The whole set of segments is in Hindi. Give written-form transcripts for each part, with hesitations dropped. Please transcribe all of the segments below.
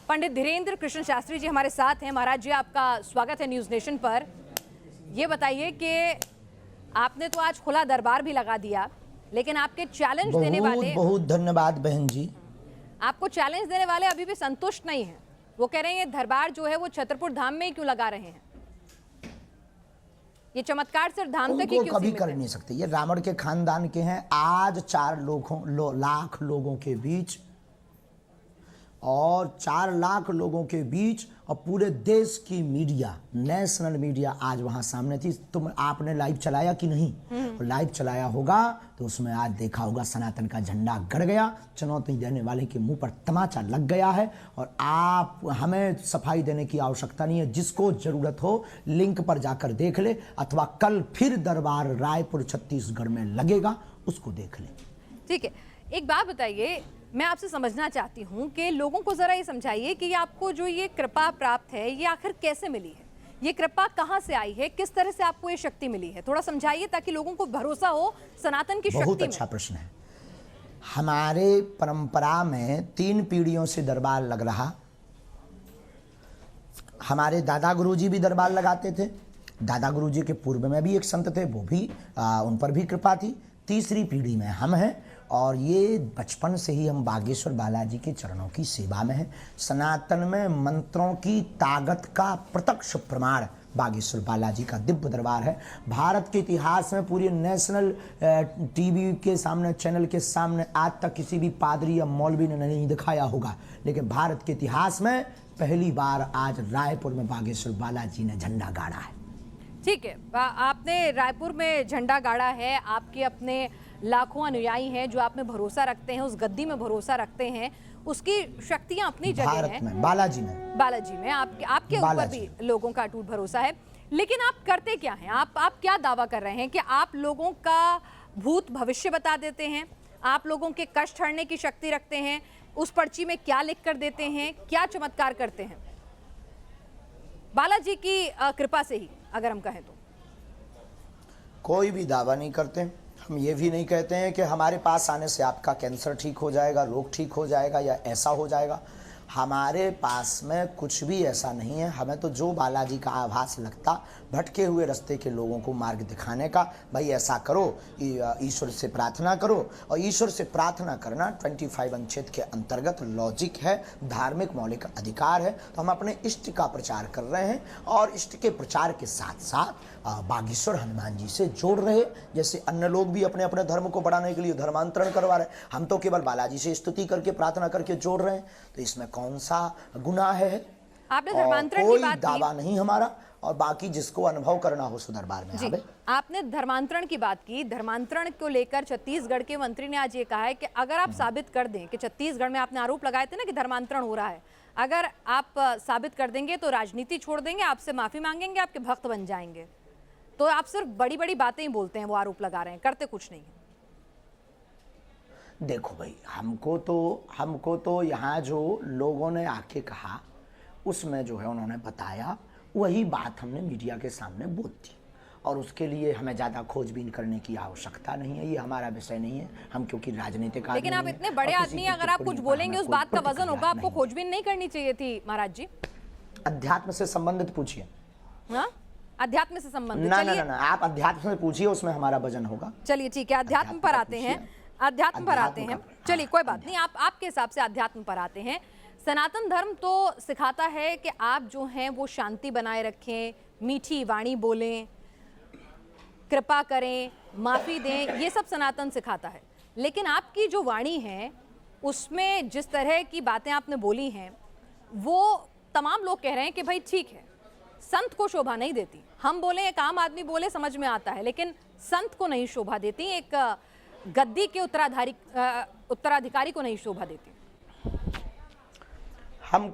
पंडित धीरेन्द्र कृष्ण शास्त्री जी हमारे साथ हैं। महाराज जी, आपका स्वागत है न्यूज़ नेशन पर। ये बताइए कि आपने तो आज खुला दरबार भी लगा दिया, लेकिन आपके चैलेंज देने वाले, बहुत धन्यवाद बहन जी, आपको चैलेंज देने वाले अभी भी संतुष्ट नहीं हैं। वो कह रहे हैं ये दरबार जो है वो छतरपुर धाम में ही क्यों लगा रहे हैं, ये चमत्कार सिर्फ धाम तक ही क्यों कभी सीमित कर है? नहीं सकते। ये रावण के खानदान के हैं। आज 4 लाख लोगों के बीच और 4 लाख लोगों के बीच और पूरे देश की मीडिया, नेशनल मीडिया आज वहां सामने थी। तुम आपने लाइव चलाया कि नहीं? लाइव चलाया होगा तो उसमें आज देखा होगा सनातन का झंडा गड़ गया, चुनौती देने वाले के मुंह पर तमाचा लग गया है। और आप, हमें सफाई देने की आवश्यकता नहीं है। जिसको जरूरत हो लिंक पर जाकर देख ले, अथवा कल फिर दरबार रायपुर छत्तीसगढ़ में लगेगा, उसको देख ले। ठीक है, एक बात बताइए, मैं आपसे समझना चाहती हूँ कि लोगों को जरा ये समझाइए कि आपको जो ये कृपा प्राप्त है ये आखिर कैसे मिली है, ये कृपा कहाँ से आई है, किस तरह से आपको ये शक्ति मिली है, थोड़ा समझाइए ताकि लोगों को भरोसा हो सनातन की शक्ति में। बहुत अच्छा प्रश्न है। हमारे परंपरा में 3 पीढ़ियों से दरबार लग रहा। हमारे दादा गुरुजी भी दरबार लगाते थे। दादा गुरुजी के पूर्व में भी एक संत थे, वो भी उन पर भी कृपा थी। तीसरी पीढ़ी में हम हैं और ये बचपन से ही हम बागेश्वर बालाजी के चरणों की सेवा में हैं। सनातन में मंत्रों की ताकत का प्रत्यक्ष प्रमाण बागेश्वर बालाजी का दिव्य दरबार है। भारत के इतिहास में पूरी नेशनल टीवी के सामने, चैनल के सामने आज तक किसी भी पादरी या मौलवी ने नहीं दिखाया होगा, लेकिन भारत के इतिहास में पहली बार आज रायपुर में बागेश्वर बालाजी ने झंडा गाड़ा है। ठीक है, आपने रायपुर में झंडा गाड़ा है, आपके अपने लाखों अनुयायी हैं जो आप में भरोसा रखते हैं, उस गद्दी में भरोसा रखते हैं, उसकी शक्तियां अपनी जगह हैं। बालाजी में आपके ऊपर भी लोगों का अटूट भरोसा है। लेकिन आप करते क्या हैं? आप क्या दावा कर रहे हैं कि आप लोगों का भूत भविष्य बता देते हैं, आप लोगों के कष्ट हरने की शक्ति रखते हैं, उस पर्ची में क्या लिख कर देते हैं, क्या चमत्कार करते हैं बालाजी की कृपा से ही? अगर हम कहें तो कोई भी दावा नहीं करते। हम ये भी नहीं कहते हैं कि हमारे पास आने से आपका कैंसर ठीक हो जाएगा, रोग ठीक हो जाएगा या ऐसा हो जाएगा। हमारे पास में कुछ भी ऐसा नहीं है। हमें तो जो बालाजी का आभास लगता, भटके हुए रास्ते के लोगों को मार्ग दिखाने का, भाई ऐसा करो, ईश्वर से प्रार्थना करो। और ईश्वर से प्रार्थना करना 25 अनुच्छेद के अंतर्गत लॉजिक है, धार्मिक मौलिक अधिकार है। तो हम अपने इष्ट का प्रचार कर रहे हैं और इष्ट के प्रचार के साथ साथ बागेश्वर हनुमान जी से जोड़ रहे, जैसे अन्य लोग भी अपने अपने धर्म को बढ़ाने के लिए धर्मांतरण करवा रहे। हम तो केवल बालाजी से स्तुति करके, प्रार्थना करके जोड़ रहे हैं। तो इसमें कौन सा गुनाह है? आपने धर्मांतरण की कोई बात दावा नहीं हमारा। और बाकी जिसको अनुभव करना हो सो दरबार में आवे। आपने धर्मांतरण की बात की। धर्मांतरण को लेकर छत्तीसगढ़ के मंत्री ने आज ये कहा है कि अगर आप साबित कर दें कि छत्तीसगढ़ में, आपने आरोप लगाए थे ना कि धर्मांतरण हो रहा है, अगर आप साबित कर देंगे तो राजनीति छोड़ देंगे, आपसे माफी मांगेंगे, आपके भक्त बन जाएंगे। तो आप सिर्फ बड़ी बड़ी बातें ही बोलते हैं, वो आरोप लगा रहे हैं, करते कुछ नहीं है। देखो भाई, हमको तो यहाँ जो लोगों ने आके कहा उसमें जो है उन्होंने बताया, वही बात हमने मीडिया के सामने बोल दी। और उसके लिए हमें ज़्यादा खोजबीन करने की आवश्यकता नहीं है। ये हमारा विषय नहीं है। हम क्योंकि राजनीतिक आदमी, लेकिन आप इतने बड़े आदमी हैं, अगर आप कुछ बोलेंगे उस बात का वजन होगा। आपको खोजबीन नहीं करनी चाहिए थी महाराज जी। अध्यात्म से संबंधित पूछिए। हाँ, अध्यात्म से संबंधित? ना, आप अध्यात्म से पूछिए, उसमें हमारा वजन होगा। चलिए ठीक है, अध्यात्म पर आते हैं। अध्यात्म पर आते हैं, चलिए कोई बात नहीं, आपके हिसाब से अध्यात्म पर आते हैं। सनातन धर्म तो सिखाता है कि आप जो हैं वो शांति बनाए रखें, मीठी वाणी बोलें, कृपा करें, माफी दें, ये सब सनातन सिखाता है। लेकिन आपकी जो वाणी है उसमें जिस तरह की बातें आपने बोली हैं, वो तमाम लोग कह रहे हैं कि भाई ठीक है, संत को शोभा नहीं देती। हम बोले, एक आम आदमी बोले समझ में आता है, लेकिन संत को नहीं शोभा देती, एक गद्दी के उत्तराधिकारी को नहीं शोभा देती। हम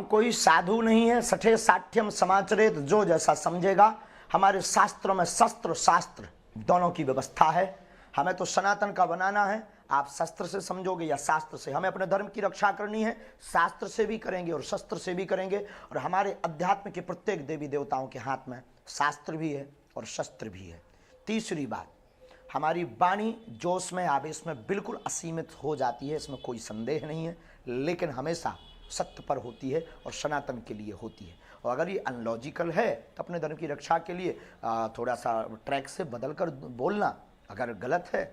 कोई साधु नहीं है। सठे साठ्यम समाचरेत, जो जैसा समझेगा। हमारे शास्त्रों में शस्त्र शास्त्र दोनों की व्यवस्था है। हमें तो सनातन का बनाना है। आप शस्त्र से समझोगे या शास्त्र से, हमें अपने धर्म की रक्षा करनी है। शास्त्र से भी करेंगे और शस्त्र से भी करेंगे। और हमारे अध्यात्म के प्रत्येक देवी देवताओं के हाथ में शास्त्र भी है और शस्त्र भी है। तीसरी बात, हमारी वाणी जोश में आवेश में बिल्कुल असीमित हो जाती है, इसमें कोई संदेह नहीं है, लेकिन हमेशा सत्य पर होती है और सनातन के लिए होती है। और अगर ये अनलॉजिकल है तो अपने धर्म की रक्षा के लिए थोड़ा सा ट्रैक से बदल कर बोलना, अगर गलत है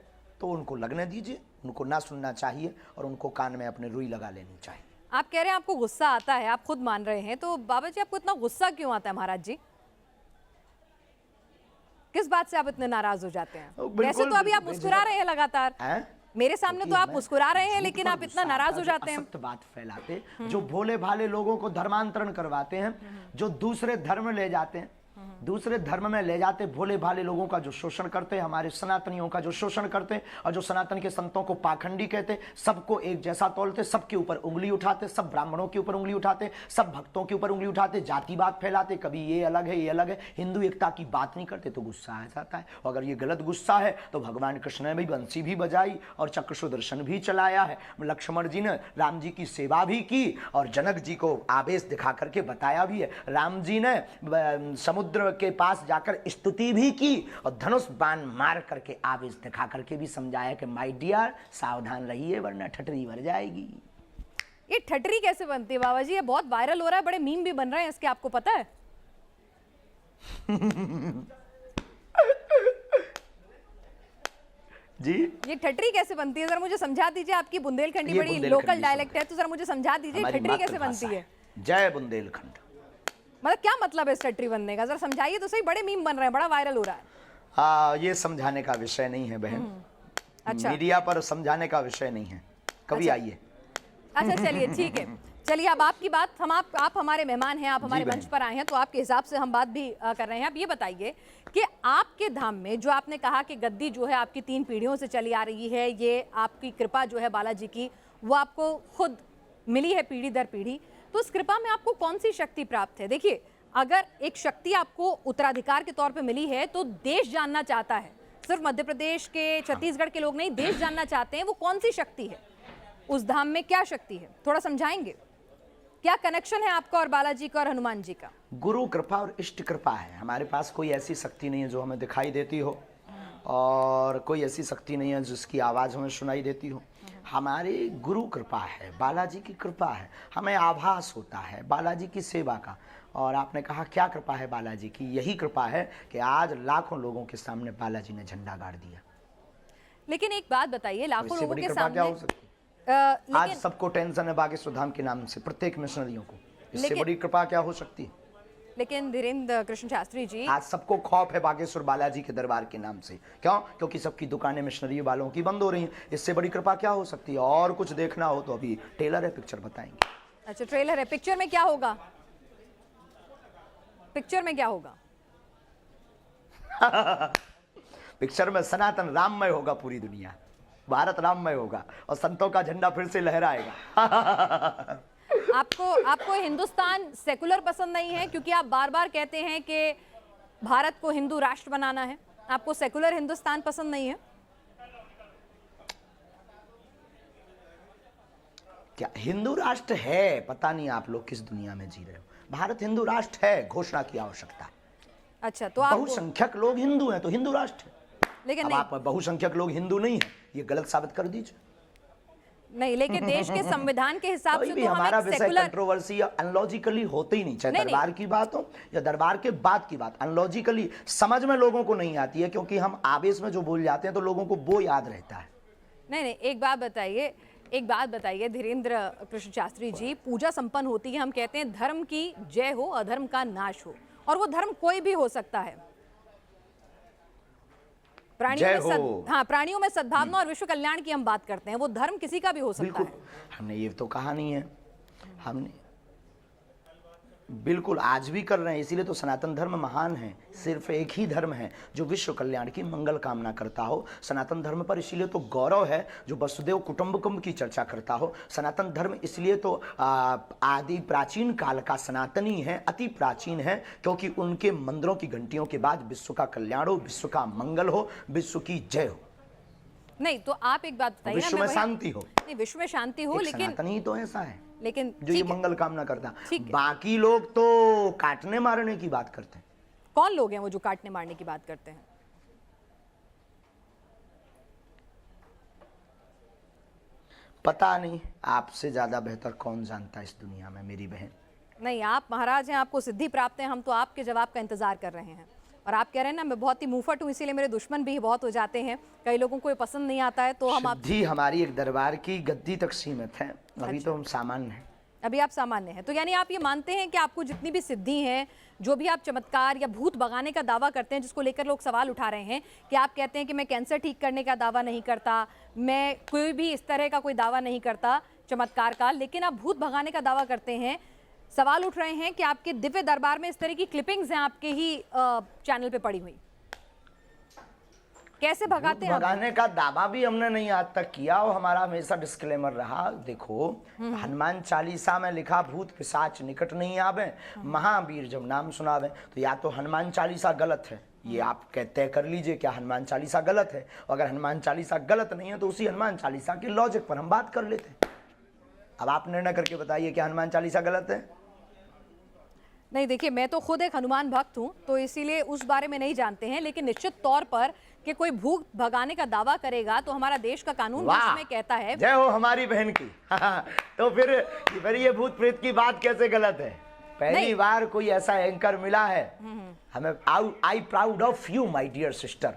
तो उनको लगने दीजिए, उनको ना सुनना चाहिए और उनको कान में अपने रुई लगा लेनी चाहिए। आप कह रहे हैं आपको गुस्सा आता है, आप खुद मान रहे हैं, तो बाबा जी आपको इतना गुस्सा क्यों आता है महाराज जी? किस बात से आप इतने नाराज हो जाते हैं? वैसे तो अभी आप मुस्कुरा रहे हैं लगातार मेरे सामने, तो आप मुस्कुरा रहे हैं, लेकिन आप इतना नाराज हो जाते हैं। असत्य बात फैलाते, जो भोले भाले लोगों को धर्मांतरण करवाते हैं, जो दूसरे धर्म ले जाते हैं, दूसरे धर्म में ले जाते, भोले भाले लोगों का जो शोषण करते हैं, हमारे सनातनियों का जो शोषण करते हैं, और जो सनातन के संतों को पाखंडी कहते, सबको एक जैसा तोलते, सबके ऊपर उंगली उठाते, सब ब्राह्मणों के ऊपर उंगली उठाते, सब भक्तों के ऊपर उंगली उठाते, जातिवाद फैलाते, कभी ये अलग है ये अलग है, हिंदू एकता की बात नहीं करते, तो गुस्सा आ जाता है। और अगर ये गलत गुस्सा है तो भगवान कृष्ण ने भी बंसी भी बजाई और चक्र सुदर्शन भी चलाया है, लक्ष्मण जी ने राम जी की सेवा भी की और जनक जी को आवेश दिखा करके बताया भी है। राम जी ने समुद्र के पास जाकर स्तुति भी की और धनुष बाण मार करके आवेश दिखा करके भी समझाया कि माय डियर सावधान रहिए वरना ठटरी भर जाएगी। ये ठटरी कैसे बनती है बाबा जी? ये बहुत वायरल हो रहा है, बड़े मीम भी बन रहे हैं इसके, आपको पता है? जी ये ठटरी कैसे बनती है, जरा मुझे समझा दीजिए। आपकी बुंदेलखंडी बड़ी लोकल डायलेक्ट है, तो जरा मुझे समझा दीजिए ठटरी कैसे बनती है। जय बुंदेलखंड। मतलब क्या मतलब है इस ठटरी बनने का, जरा समझाइए तो सही, बड़े मीम बन रहे हैं, बड़ा वायरल हो रहा है। ये समझाने का विषय नहीं है बहन। अच्छा, मीडिया पर समझाने का विषय नहीं है, कभी आइए। अच्छा चलिए ठीक है, चलिए अब आपकी बात, हम आप हमारे मेहमान हैं, आप हमारे मंच पर आए हैं, तो आपके हिसाब से हम बात भी कर रहे हैं। अब ये बताइए कि आपके धाम में जो आपने कहा कि गद्दी जो है आपकी 3 पीढ़ियों से चली आ रही है, ये आपकी कृपा जो है बालाजी की, वो आपको खुद मिली है पीढ़ी दर पीढ़ी, तो उस कृपा में आपको कौन सी शक्ति प्राप्त है? देखिए, अगर एक शक्ति आपको उत्तराधिकार के तौर पे मिली है तो देश जानना चाहता है, सिर्फ मध्य प्रदेश के छत्तीसगढ़ के लोग नहीं, देश जानना चाहते हैं वो कौन सी शक्ति है, उस धाम में क्या शक्ति है, थोड़ा समझाएंगे? क्या कनेक्शन है आपका और बालाजी का और हनुमान जी का? गुरु कृपा और इष्ट कृपा है। हमारे पास कोई ऐसी शक्ति नहीं है जो हमें दिखाई देती हो, और कोई ऐसी शक्ति नहीं है जिसकी आवाज़ हमें सुनाई देती हो। हमारी गुरु कृपा है, बालाजी की कृपा है, हमें आभास होता है बालाजी की सेवा का। और आपने कहा क्या कृपा है बालाजी की? यही कृपा है कि आज लाखों लोगों के सामने बालाजी ने झंडा गाड़ दिया। लेकिन एक बात बताइए, लाखों लोगों के सामने क्या हो सकती है? आज सबको टेंशन है बागेश्वर धाम के नाम से, प्रत्येक मिशनरियों को, इससे बड़ी कृपा क्या हो सकती है? लेकिन धीरेन्द्र कृष्ण शास्त्री जी, आज सबको खौफ है बागेश्वर बालाजी के दरबार के नाम से। क्यों? क्योंकि सबकी दुकानें मिशनरी वालों की बंद हो रही हैं। इससे बड़ी कृपा क्या हो सकती है? और कुछ देखना हो तो अभी ट्रेलर है, पिक्चर बताएंगे। अच्छा ट्रेलर है, पिक्चर में क्या होगा? पिक्चर में क्या होगा? पिक्चर में सनातन राममय होगा, पूरी दुनिया भारत राममय होगा और संतों का झंडा फिर से लहराएगा। आपको हिंदुस्तान सेकुलर पसंद नहीं है, क्योंकि आप बार बार कहते हैं कि भारत को हिंदू राष्ट्र बनाना है, आपको सेकुलर हिंदुस्तान पसंद नहीं है? क्या हिंदू राष्ट्र है? पता नहीं आप लोग किस दुनिया में जी रहे हो। भारत हिंदू राष्ट्र है, घोषणा की आवश्यकता है। अच्छा, तो आप बहुसंख्यक लोग हिंदू हैं तो हिंदू राष्ट्र है। लेकिन अब आप बहुसंख्यक लोग हिंदू नहीं है, ये गलत साबित कर दीजिए। नहीं, लेकिन देश के संविधान के हिसाब से भी तो हमारा हम एक विषय सेकुलर कंट्रोवर्सी अनलॉजिकली होते ही नहीं, चाहे दरबार की बात हो या दरबार के बाद की बात, अनलॉजिकली समझ में लोगों को नहीं आती है, क्योंकि हम आवेश में जो बोल जाते हैं तो लोगों को वो याद रहता है। नहीं, एक बात बताइए धीरेन्द्र कृष्ण शास्त्री जी, पूजा संपन्न होती है, हम कहते हैं धर्म की जय हो, अधर्म का नाश हो, और वो धर्म कोई भी हो सकता है। प्राणियों में सद्भावना और विश्व कल्याण की हम बात करते हैं, वो धर्म किसी का भी हो सकता है। हमने ये तो कहा नहीं है, हमने बिल्कुल आज भी कर रहे हैं, इसीलिए तो सनातन धर्म महान है। सिर्फ एक ही धर्म है जो विश्व कल्याण की मंगल कामना करता हो। सनातन धर्म पर इसलिए तो गौरव है जो वसुदेव कुटुंबकम की चर्चा करता हो। सनातन धर्म इसलिए तो आदि प्राचीन काल का सनातनी है, अति प्राचीन है, क्योंकि उनके मंदिरों की घंटियों के बाद विश्व का कल्याण हो, विश्व का मंगल हो, विश्व की जय हो। नहीं तो आप एक बात बताइए, विश्व में शांति हो। नहीं, विश्व में शांति हो, लेकिन सनातनी तो ऐसा है, लेकिन जो ये मंगल कामना करता है। बाकी लोग तो काटने मारने की बात करते हैं। कौन लोग हैं वो जो काटने मारने की बात करते हैं? पता नहीं, आपसे ज्यादा बेहतर कौन जानता है इस दुनिया में मेरी बहन। नहीं, आप महाराज हैं, आपको सिद्धि प्राप्त है, हम तो आपके जवाब का इंतजार कर रहे हैं। और आप कह रहे हैं ना मैं बहुत ही मुंहफट हूँ, इसीलिए मेरे दुश्मन भी बहुत हो जाते हैं, कई लोगों को ये पसंद नहीं आता है, तो हम आप सिद्धि हमारी एक दरबार की गद्दी तक सीमित है, अभी तो हम सामान्य हैं। अभी आप सामान्य हैं, तो यानी आप ये मानते हैं कि आपको जितनी भी सिद्धि हैं, जो भी आप चमत्कार या भूत भगाने का दावा करते हैं, जिसको लेकर लोग सवाल उठा रहे हैं कि आप कहते हैं कि मैं कैंसर ठीक करने का दावा नहीं करता, मैं कोई भी इस तरह का कोई दावा नहीं करता चमत्कार का, लेकिन आप भूत भगाने का दावा करते हैं। सवाल उठ रहे हैं कि आपके दिव्य दरबार में इस तरह की क्लिपिंग्स हैं आपके ही चैनल पे पड़ी हुई, कैसे भगाते हैं? भगाने का दावा भी हमने नहीं आज तक किया, और हमारा हमेशा डिस्क्लेमर रहा। देखो, हनुमान चालीसा में लिखा भूत पिशाच निकट नहीं आवे, महावीर जब नाम सुनावे, तो या तो हनुमान चालीसा गलत है, ये आप तय कर लीजिए क्या हनुमान चालीसा गलत है। अगर हनुमान चालीसा गलत नहीं है तो उसी हनुमान चालीसा के लॉजिक पर हम बात कर लेते हैं। अब आप निर्णय करके बताइए क्या हनुमान चालीसा गलत है। नहीं, देखिए मैं तो खुद एक हनुमान भक्त हूं, तो इसीलिए उस बारे में नहीं जानते हैं, लेकिन निश्चित तौर पर कि कोई भूत भगाने का दावा करेगा तो हमारा देश का कानून भी इसमें कहता है। जय हो हमारी बहन की। तो फिर ये भूत प्रेत की बात कैसे गलत है? पहली बार कोई ऐसा एंकर मिला है हमें। I proud of you my dear sister.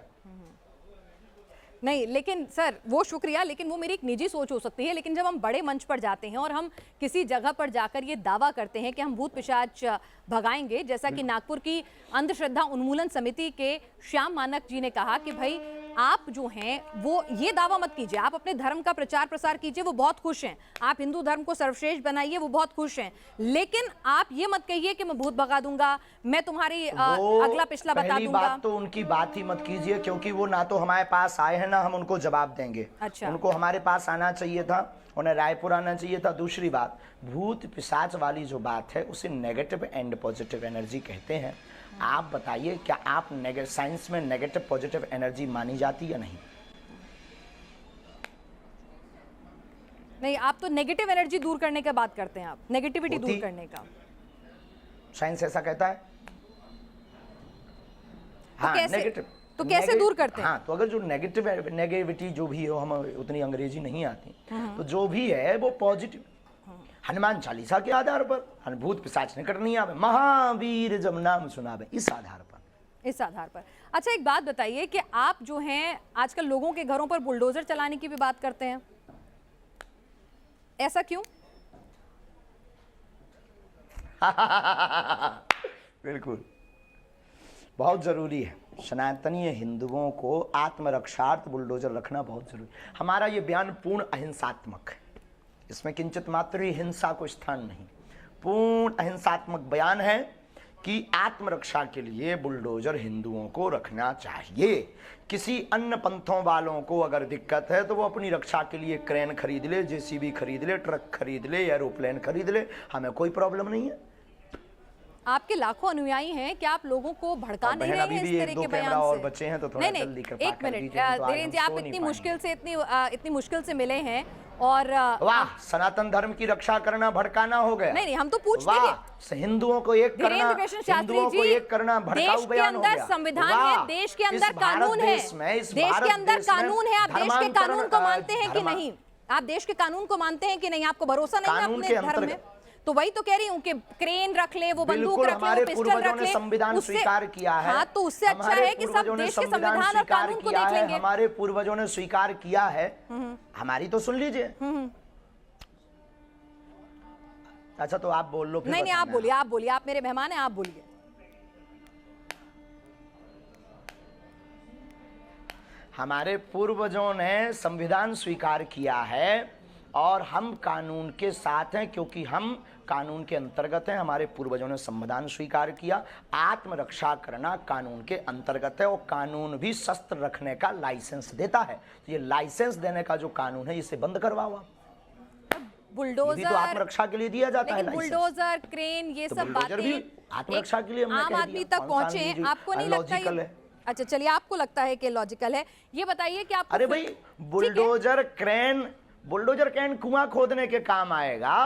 नहीं, लेकिन सर वो शुक्रिया, लेकिन वो मेरी एक निजी सोच हो सकती है, लेकिन जब हम बड़े मंच पर जाते हैं और हम किसी जगह पर जाकर ये दावा करते हैं कि हम भूत पिशाच भगाएंगे, जैसा कि नागपुर की अंधश्रद्धा उन्मूलन समिति के श्याम मानक जी ने कहा कि भाई आप जो हैं वो ये दावा मत कीजिए, आप अपने धर्म का प्रचार प्रसार कीजिए, वो बहुत खुश हैं, आप हिंदू धर्म को सर्वश्रेष्ठ बनाइए, वो बहुत खुश हैं, लेकिन आप ये मत कहिए कि मैं भूत भगा दूंगा, मैं तुम्हारी अगला पिछला बता दूंगा। बात तो उनकी बात ही मत कीजिए, क्योंकि वो ना तो हमारे पास आए हैं ना हम उनको जवाब देंगे। अच्छा। उनको हमारे पास आना चाहिए था, उन्हें रायपुर आना चाहिए था। दूसरी बात, भूत पिशाच वाली जो बात है उसे नेगेटिव एंड पॉजिटिव एनर्जी कहते हैं। आप बताइए क्या आप साइंस में नेगेटिव पॉजिटिव एनर्जी मानी जाती है? नहीं। नहीं, आप तो नेगेटिव एनर्जी दूर करने की बात करते हैं, आप नेगेटिविटी दूर करने का। साइंस ऐसा कहता है। हाँ, तो कैसे दूर करते हैं? हाँ, तो अगर जो नेगेटिविटी जो भी हो, हम उतनी अंग्रेजी नहीं आती, तो जो भी है वो पॉजिटिव, हनुमान चालीसा के आधार पर, भूत पिशाच निकट नहीं आवे, महावीर जब नाम सुनावे, इस आधार पर। अच्छा, एक बात बताइए कि आप जो हैं आजकल लोगों के घरों पर बुलडोजर चलाने की भी बात करते हैं, ऐसा क्यों? बिल्कुल, बहुत जरूरी है। सनातनीय हिंदुओं को आत्मरक्षार्थ बुलडोजर रखना बहुत जरूरी। हमारा ये बयान पूर्ण अहिंसात्मक है, इसमें किंचित मात्र ही हिंसा को स्थान नहीं। पूर्ण अहिंसात्मक बयान है कि आत्मरक्षा के लिए बुलडोजर हिंदुओं को रखना चाहिए। किसी अन्य पंथों वालों को अगर दिक्कत है तो वो अपनी रक्षा के लिए क्रेन खरीद ले, जेसीबी खरीद ले, ट्रक खरीद ले, एरोप्लेन खरीद ले, हमें कोई प्रॉब्लम नहीं है। आपके लाखों अनुयायी हैं, क्या आप लोगों को भड़का नहीं रहे हैं इस तरह के बयान से? और बच्चे हैं तो थोड़ा जल्दी कृपा एक मिनट धीरेन्द्र जी, आप इतनी मुश्किल से मिले हैं और वाह, सनातन धर्म की रक्षा करना भड़काना हो गया। नहीं, हम तो पूछ रहे हैं हिंदुओं को एक करना, हिंदुओं को एक करना भड़काऊ बयान हो गया। देश के अंदर संविधान है, देश के अंदर कानून है, देश के अंदर कानून है, आप देश के कानून को मानते हैं कि नहीं? आप देश के कानून को मानते हैं कि नहीं? आपको भरोसा नहीं है अपने धर्म में? तो वही तो कह रही हूँ कि क्रेन रख ले, वो बंदूक रख ले, वो पिस्टल रख ले, संविधान स्वीकार किया है। हाँ, तो उससे अच्छा है कि सब देश के संविधान और कानून को देख लेंगे। हमारे पूर्वजों ने स्वीकार किया है, हमारी तो सुन लीजिए। अच्छा, तो आप बोल लो फिर। नहीं, आप बोलिए, आप मेरे मेहमान हैं, आप बोलिए। हमारे पूर्वजों ने संविधान स्वीकार किया है और हम कानून के साथ हैं, क्योंकि हम कानून के अंतर्गत हैं। हमारे पूर्वजों ने संविधान स्वीकार किया, आत्मरक्षा करना कानून के अंतर्गत है, और कानून भी शस्त्र रखने का लाइसेंस देता है। तो ये लाइसेंस देने का जो कानून है इसे बंद करवाओ आप। बुलडोजर तो आत्मरक्षा के लिए दिया जाता है, बुलडोजर, क्रेन, ये सब बातें आत्मरक्षा के लिए आम आदमी तक पहुंचे। आपको नहीं लगता ये? अच्छा, चलिए, आपको लगता है कि लॉजिकल है। ये बताइए कि आप, अरे भाई, बुलडोजर क्रेन कुआं खोदने के काम आएगा।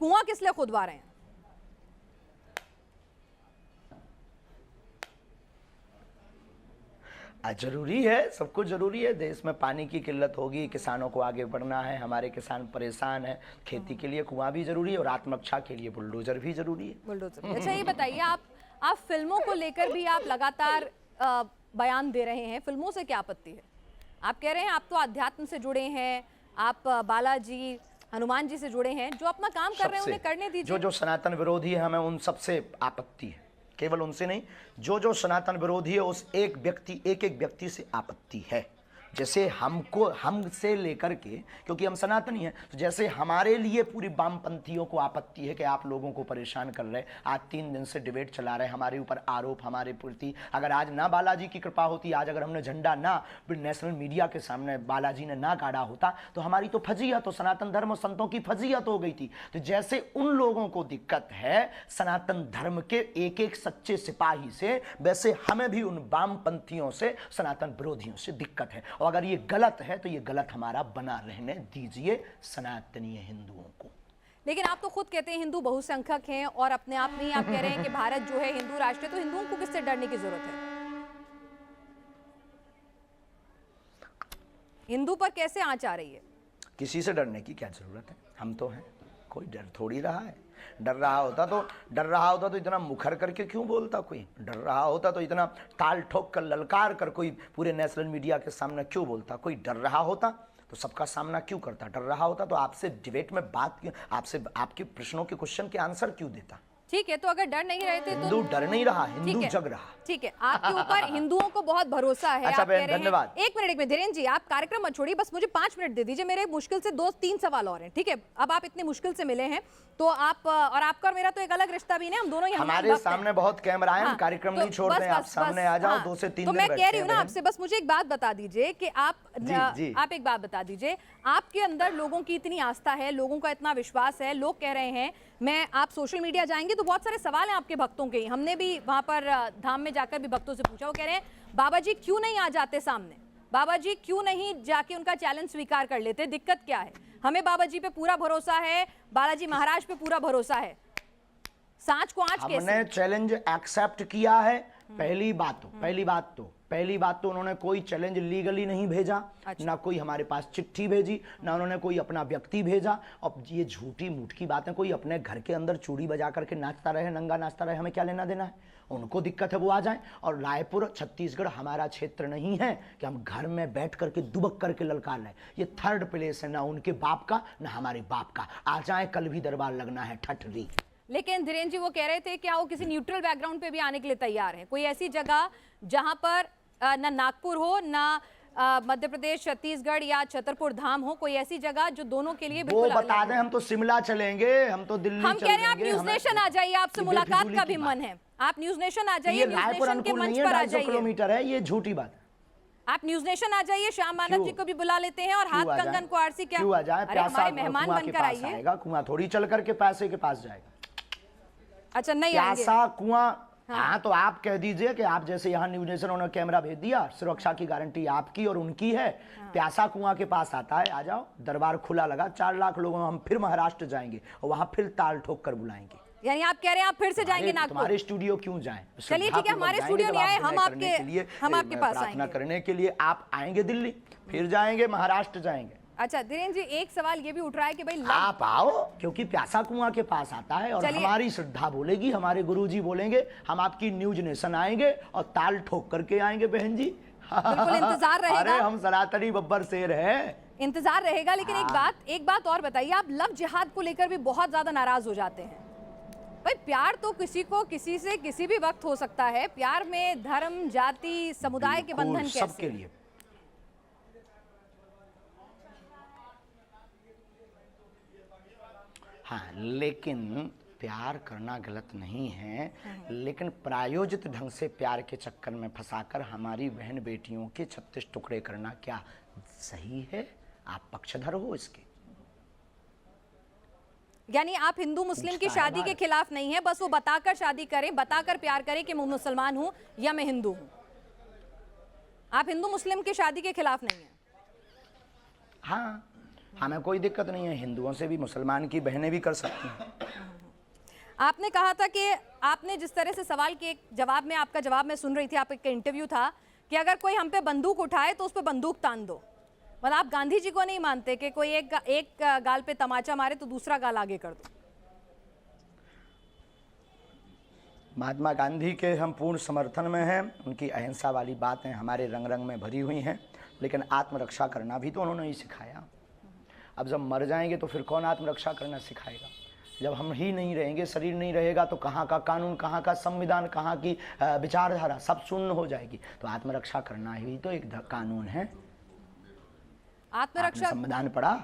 कुआं किस लिए खुदवा रहे हैं? जरूरी है, सब कुछ जरूरी है। देश में पानी की किल्लत होगी, किसानों को आगे बढ़ना है, हमारे किसान परेशान है, खेती के लिए कुआं भी जरूरी है और आत्मरक्षा के लिए बुलडोजर भी जरूरी है। बुलडोजर। अच्छा ये बताइए, आप फिल्मों को लेकर भी आप लगातार बयान दे रहे हैं, फिल्मों से क्या आपत्ति है? आप कह रहे हैं आप तो अध्यात्म से जुड़े हैं, आप बालाजी हनुमान जी से जुड़े हैं, जो अपना काम कर रहे हैं उन्हें करने दीजिए। जो सनातन विरोधी है हमें उन सबसे आपत्ति है, केवल उनसे नहीं, जो सनातन विरोधी है उस एक व्यक्ति से आपत्ति है। जैसे हमसे लेकर के, क्योंकि हम सनातनी हैं, तो जैसे हमारे लिए पूरी वामपंथियों को आपत्ति है कि आप लोगों को परेशान कर रहे, आज 3 दिन से डिबेट चला रहे, हमारे ऊपर आरोप, हमारे प्रति। अगर आज ना बालाजी की कृपा होती, आज अगर हमने झंडा ना नेशनल मीडिया के सामने बालाजी ने ना गाड़ा होता, तो हमारी तो फजीहत, तो सनातन धर्म और संतों की फजीहत हो गई थी। तो जैसे उन लोगों को दिक्कत है सनातन धर्म के एक सच्चे सिपाही से, वैसे हमें भी उन वामपंथियों से, सनातन विरोधियों से दिक्कत है। और अगर ये गलत है तो ये गलत हमारा बना रहने दीजिए सनातनीय हिंदुओं को। लेकिन आप तो खुद कहते हैं हिंदू बहुसंख्यक हैं और अपने आप में ही आप कह रहे हैं कि भारत जो है हिंदू राष्ट्र है, तो हिंदुओं को किससे डरने की जरूरत है? हिंदू पर कैसे आंच आ रही है? किसी से डरने की क्या जरूरत है, हम तो हैं, कोई डर थोड़ी रहा है। डर रहा होता तो इतना मुखर करके क्यों बोलता, कोई डर रहा होता तो इतना ताल ठोक कर ललकार कर कोई पूरे नेशनल मीडिया के सामने क्यों बोलता। कोई डर रहा होता तो सबका सामना क्यों करता, डर रहा होता तो आपसे डिबेट में बात क्यों, आपसे आपके प्रश्नों के क्वेश्चन के आंसर क्यों देता। ठीक है, तो अगर डर नहीं रहे थे तो हिंदू डर नहीं रहा, हिंदू जग रहा। ठीक है, आपके ऊपर हिंदुओं को बहुत भरोसा है। अच्छा आप कह रहे हैं, धन्यवाद। एक मिनट, धीरेन्द्र जी आप कार्यक्रम मत छोड़िए, बस मुझे 5 मिनट दे दीजिए, मेरे मुश्किल से 2-3 सवाल और हैं। ठीक है, अब आप इतने मुश्किल से मिले हैं तो आप और आपका और मेरा तो एक अलग रिश्ता भी नहीं, हम दोनों हमारे सामने बहुत कैमरा है, हम कार्यक्रम नहीं छोड़ते हैं, आप सामने आ जाओ, 2 से 3 तो मैं कह रही हूँ ना आपसे, बस मुझे एक बात बता दीजिए कि आप एक बात बता दीजिए, आपके अंदर लोगों की इतनी आस्था है, लोगों का इतना विश्वास है, लोग कह रहे हैं, मैं आप सोशल मीडिया जाएंगे तो बहुत सारे सवाल हैं आपके भक्तों के, हमने भी वहां पर धाम में जाकर भी भक्तों से पूछा, वो कह रहे हैं बाबा जी क्यों नहीं आ जाते सामने, बाबा जी क्यों नहीं जाके उनका चैलेंज स्वीकार कर लेते, दिक्कत क्या है? हमें बाबा जी पे पूरा भरोसा है, बालाजी महाराज पे पूरा भरोसा है, सांच को आंच कैसे? हमने चैलेंज एक्सेप्ट किया है। पहली बात तो उन्होंने कोई चैलेंज लीगली नहीं भेजा। अच्छा। ना कोई हमारे पास चिट्ठी भेजी, ना उन्होंने कोई अपना व्यक्ति भेजा। और ये झूठी मूठ की बातें, कोई अपने घर के अंदर चूड़ी बजा करके नाचता रहे, नंगा नाचता रहे, हमें क्या लेना देना है? उनको दिक्कत है वो आ जाएं। और रायपुर छत्तीसगढ़ हमारा क्षेत्र नहीं है कि हम घर में बैठ करके दुबक करके ललकार लें। ये 3rd प्लेस है, ना उनके बाप का ना हमारे बाप का। आ जाए, कल भी दरबार लगना है ठठरी। लेकिन धीरेन्द्र जी वो कह रहे थे कि वो किसी न्यूट्रल बैकग्राउंड पे भी आने के लिए तैयार हैं, कोई ऐसी जगह जहां पर ना नागपुर हो, ना मध्य प्रदेश, छत्तीसगढ़ या छतरपुर धाम हो, कोई ऐसी जगह जो दोनों के लिए बिल्कुल वो बता दें। हम तो शिमला चलेंगे, हम तो दिल्ली हम कह रहे हैं आप न्यूज नेशन आ जाइए, आपसे मुलाकात का भी मन है, आप न्यूज नेशन आ जाइए, न्यूज नेशन के मंच पर आ जाइए। किलोमीटर है, ये झूठी बात है। आप न्यूज नेशन आ जाइए, श्याम मानव जी को भी बुला लेते हैं और हाथ कंगन को आरसी क्या, क्यों आ जाए? हमारे मेहमान बनकर आइए। कुआं थोड़ी चल करके पैसे के पास जाएगा। अच्छा नहीं आएंगे प्यासा कुआं। हाँ तो आप कह दीजिए कि आप जैसे यहाँ न्यूज नेशन उन्होंने कैमरा भेज दिया, सुरक्षा की गारंटी आपकी और उनकी है। प्यासा कुआं के पास आता है, आ जाओ, दरबार खुला लगा, 4 लाख लोगों हम फिर महाराष्ट्र जाएंगे और वहां फिर ताल ठोक कर बुलाएंगे। यानी आप कह रहे हैं आप फिर से जाएंगे नागपुर? तुम्हारे स्टूडियो क्यों जाएं? चलिए ठीक है, हमारे स्टूडियो नहीं आए, हम आपके पास प्रार्थना करने के लिए आप आएंगे दिल्ली, फिर जाएंगे महाराष्ट्र जाएंगे। अच्छा धीरेन्द्र जी, एक सवाल ये भी उठ रहा है कि भाई आप आओ, क्योंकि प्यासा कुआं के पास आता है और हमारी श्रद्धा बोलेगी, हमारे गुरुजी बोलेंगे, हम आपकी न्यूज नेशन आएंगे और ताल ठोक करके आएंगे बहन जी। बिल्कुल इंतजार रहेगा। अरे हम सनातनी बब्बर शेर हैं, इंतजार रहेगा। लेकिन एक बात और बताइए, आप लव जिहाद को लेकर भी बहुत ज्यादा नाराज हो जाते हैं। भाई प्यार तो किसी को किसी से किसी भी वक्त हो सकता है, प्यार में धर्म, जाति, समुदाय के बंधन कैसे? सबके लिए। हाँ, लेकिन प्यार करना गलत नहीं है, लेकिन प्रायोजित ढंग से प्यार के चक्कर में फंसाकर हमारी बहन बेटियों के 36 टुकड़े करना क्या सही है? आप पक्षधर हो इसके। यानी आप हिंदू मुस्लिम की शादी के खिलाफ नहीं है, बस वो बताकर शादी करें, बताकर प्यार करें कि मैं मुसलमान हूं या मैं हिंदू हूं। आप हिंदू मुस्लिम की शादी के खिलाफ नहीं है? हाँ, हमें कोई दिक्कत नहीं है, हिंदुओं से भी मुसलमान की बहनें भी कर सकती हैं। आपने कहा था कि आपने जिस तरह से सवाल के जवाब में, आपका जवाब मैं सुन रही थी, आपका इंटरव्यू था कि अगर कोई हम पे बंदूक उठाए तो उस पे बंदूक तान दो। मतलब आप गांधी जी को नहीं मानते कि कोई एक गाल पे तमाचा मारे तो दूसरा गाल आगे कर दो? महात्मा गांधी के हम पूर्ण समर्थन में हैं। उनकी अहिंसा वाली बातें हमारे रंग रंग में भरी हुई हैं, लेकिन आत्मरक्षा करना भी तो उन्होंने ही सिखाया। अब जब मर जाएंगे तो फिर कौन आत्मरक्षा करना सिखाएगा? जब हम ही नहीं रहेंगे, शरीर नहीं रहेगा, तो कहाँ का कानून, कहाँ का संविधान, कहाँ की विचारधारा सब शून्य हो जाएगी। तो आत्मरक्षा करना ही तो एक कानून है। आत्मरक्षा संविधान पढ़ा?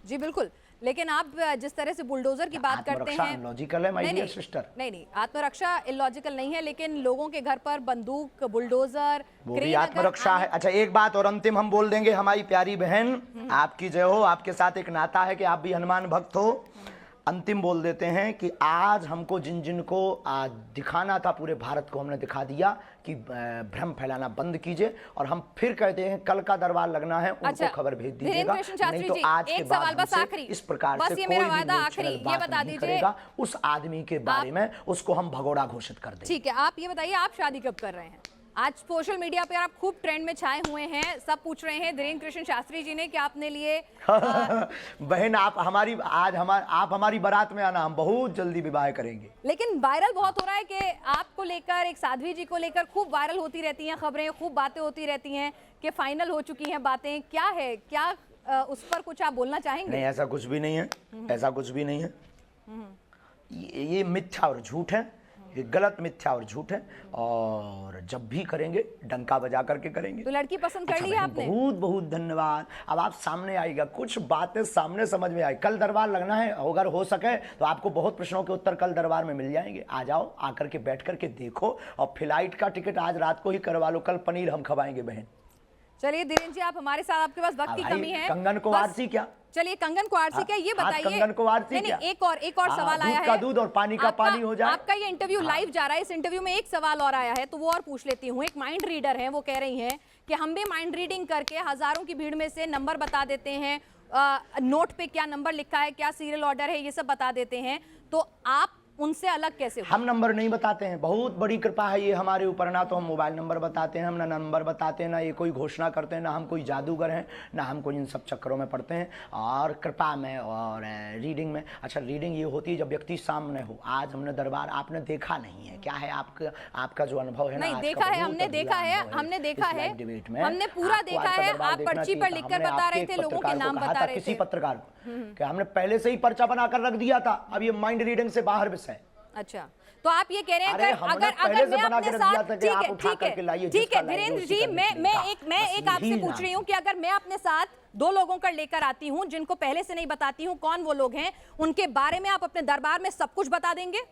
जी बिल्कुल, लेकिन आप जिस तरह से बुलडोजर की बात करते हैं, लॉजिकल है माय डियर सिस्टर। नहीं, आत्मरक्षा इलॉजिकल नहीं है, लेकिन लोगों के घर पर बंदूक, बुलडोजर, वो भी आत्मरक्षा है। अच्छा, एक बात और अंतिम हम बोल देंगे। हमारी प्यारी बहन, आपकी जय हो, आपके साथ एक नाता है कि आप भी हनुमान भक्त हो। अंतिम बोल देते हैं कि आज हमको जिन जिन को आज दिखाना था पूरे भारत को, हमने दिखा दिया कि भ्रम फैलाना बंद कीजिए। और हम फिर कहते हैं कल का दरबार लगना है, उनको खबर भेज दीजिएगा, नहीं तो आज के बाद हमसे इस प्रकार से कोई भी बात नहीं करेगा। उस आदमी के बारे में उसको हम भगोड़ा घोषित कर देंगे। ठीक है, आप ये बताइए, आप शादी कब कर रहे हैं? आज सोशल मीडिया पे आप खूब ट्रेंड में छाए हुए हैं, सब पूछ रहे हैं धीरेन्द्र कृष्ण शास्त्री जी ने कि आपने लिए बहन आप हमारी बारात में आना, हम बहुत जल्दी विवाह करेंगे। लेकिन वायरल बहुत हो रहा है कि आपको लेकर, एक साध्वी जी को लेकर खूब वायरल होती रहती हैं खबरें, खूब बातें होती रहती हैं कि फाइनल हो चुकी हैं बातें। क्या है, क्या उस पर कुछ आप बोलना चाहेंगे? नहीं, ऐसा कुछ भी नहीं है, ऐसा कुछ भी नहीं है। ये मिथ्या और झूठ है, ये गलत मिथ्या और झूठ है। और जब भी करेंगे डंका बजा करके करेंगे। तो लड़की पसंद कर ली है आपने? बहुत बहुत धन्यवाद। अब आप सामने आएगा, कुछ बातें सामने समझ में आई। कल दरबार लगना है, अगर हो सके तो आपको बहुत प्रश्नों के उत्तर कल दरबार में मिल जाएंगे। आ जाओ, आकर के बैठ करके देखो। और फ्लाइट का टिकट आज रात को ही करवा लो, कल पनीर हम खवाएंगे बहन। चलिए धीरेन्द्र जी, आप हमारे साथ, आपके पास वक्त की कमी है। कंगन को आरसी क्या? चलिए, कंगन को आरसी क्या, ये बताइए। कंगन को आरसी क्या? एक और सवाल आया है। दूध का दूध और पानी का पानी हो जाए। आपका ये इंटरव्यू लाइव जा रहा है, इस इंटरव्यू में एक सवाल और आया है, तो वो और पूछ लेती हूँ। एक माइंड रीडर है, वो कह रही हैं कि हम भी माइंड रीडिंग करके हजारों की भीड़ में से नंबर बता देते हैं, नोट पे क्या नंबर लिखा है, क्या सीरियल ऑर्डर है, ये सब बता देते हैं। तो आप उनसे अलग कैसे हो? हम नंबर नहीं बताते हैं, बहुत बड़ी कृपा है ये हमारे ऊपर। ना तो हम मोबाइल नंबर बताते हैं, हम ना नंबर बताते हैं, ना ये कोई घोषणा करते हैं, ना हम कोई जादूगर हैं, ना हम कोई इन सब चक्करों में पड़ते हैं। और कृपा में और रीडिंग में, अच्छा रीडिंग ये होती है जब व्यक्ति सामने हो। आज हमने दरबार आपने देखा नहीं है, क्या है आपका जो अनुभव है? नहीं देखा है, हमने देखा है, हमने पूरा देखा है। आप पर्ची पर लिखकर बता रहे थे, लोगों के नाम बता रहे थे। किसी पत्रकार को कि हमने पहले से ही पर्चा बनाकर रख दिया था, अब ये माइंड रीडिंग से बाहर विषय। अच्छा, तो आप ये कह रहे हैं अगर मैं अपने साथ, ठीक है धीरेन्द्र जी, मैं एक आपसे पूछ रही हूँ कि अगर मैं अपने साथ 2 लोगों का लेकर आती हूँ जिनको पहले से नहीं बताती हूँ कौन वो लोग हैं, उनके बारे में आप अपने दरबार में सब कुछ बता देंगे?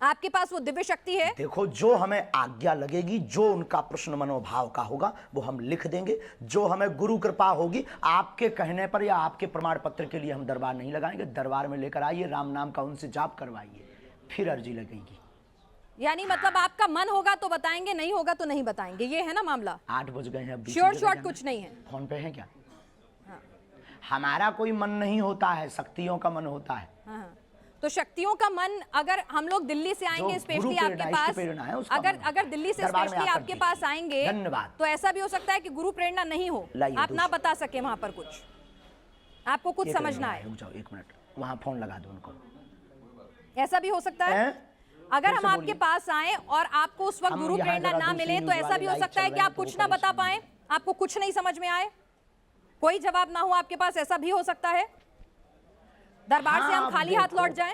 आपके पास वो दिव्य शक्ति है? देखो, जो हमें आज्ञा लगेगी, जो उनका प्रश्न मनोभाव का होगा वो हम लिख देंगे। जो हमें गुरु कृपा होगी, आपके कहने पर या आपके प्रमाण पत्र के लिए हम दरबार नहीं लगाएंगे। दरबार में लेकर आइए, राम नाम का उनसे जाप करवाइए, फिर अर्जी लगेगी। यानी मतलब आपका मन होगा तो बताएंगे, नहीं होगा तो नहीं बताएंगे, ये है ना मामला? 8 बज गए हैं, श्योर शॉर्ट कुछ नहीं है। फोन पे है क्या? हाँ। हमारा कोई मन नहीं होता है, शक्तियों का मन होता है। हाँ। तो शक्तियों का मन, अगर हम लोग दिल्ली से आएंगे स्पेशली आपके पास, अगर दिल्ली से स्पेशली आपके पास आएंगे, तो ऐसा भी हो सकता है कि गुरु प्रेरणा नहीं हो, आप ना बता सके वहां पर कुछ, आपको कुछ समझना है। रुक जाओ 1 मिनट, वहां फोन लगा दो उनको। ऐसा भी हो सकता है अगर हम आपके पास आए और आपको उस वक्त गुरु प्रेरणा ना मिले, तो ऐसा भी हो सकता है कि आप कुछ ना बता पाए, आपको कुछ नहीं समझ में आए, कोई जवाब ना हो आपके पास, ऐसा भी हो सकता है। दरबार से हम खाली हाथ लौट जाएं?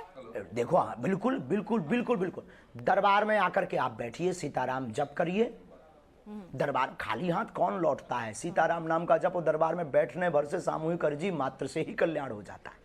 देखो, बिल्कुल बिल्कुल बिल्कुल बिल्कुल। दरबार में आकर के आप बैठिए, सीताराम जप करिए। दरबार खाली हाथ कौन लौटता है? सीताराम नाम का जप दरबार में बैठने भर से सामूहिक अर्जी मात्र से ही कल्याण हो जाता है।